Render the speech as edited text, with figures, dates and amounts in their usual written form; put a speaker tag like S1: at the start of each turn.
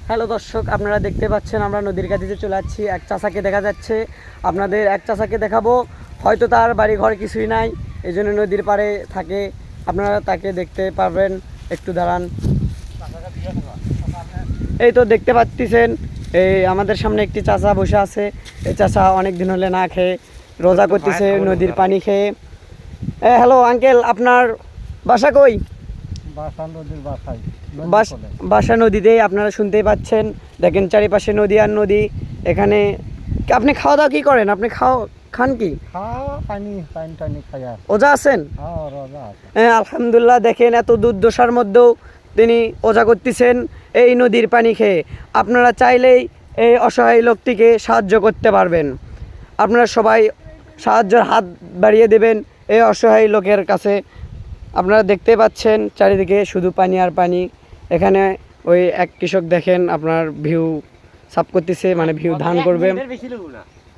S1: Hello দর্শক, আপনারা দেখতে পাচ্ছেন আমরা নদীর কাছে চলে যাচ্ছি। এক চাচাকে দেখা যাচ্ছে, আপনাদের এক চাচাকে দেখাবো। হয়তো তার বাড়ি ঘর কিছুই নাই, এই জন্য নদীর পাড়ে থাকে। আপনারা তাকে দেখতে পারবেন, একটু দাঁড়ান। এই তো দেখতে পাচ্ছেন, এই আমাদের সামনে একটি চাচা বসে আছে। এই চাচা অনেক দিন হলে না খেয়ে রোজা করতেছে নদীর পানি খেয়ে। হ্যালো আঙ্কেল, আপনার বাসা কই? বাসা নদীতে, আপনারা শুনতেই পাচ্ছেন। দেখেন চারিপাশে নদী আর নদী। এখানে আপনি খাওয়া দাওয়া কি করেন? আপনি খান কি? ওজা আছেন? হ্যাঁ আলহামদুলিল্লাহ। দেখেন এত দুর্দশার মধ্যেও তিনি ওজা করতেছেন এই নদীর পানি খেয়ে। আপনারা চাইলেই এই অসহায় লোকটিকে সাহায্য করতে পারবেন। আপনারা সবাই সাহায্যের হাত বাড়িয়ে দেবেন এই অসহায় লোকের কাছে। আপনারা দেখতে পাচ্ছেন চারিদিকে শুধু পানি আর পানি। এখানে ওই এক কৃষক দেখেন আপনার ভিউ সাফ করতেছে, মানে ভিউ ধান করবে।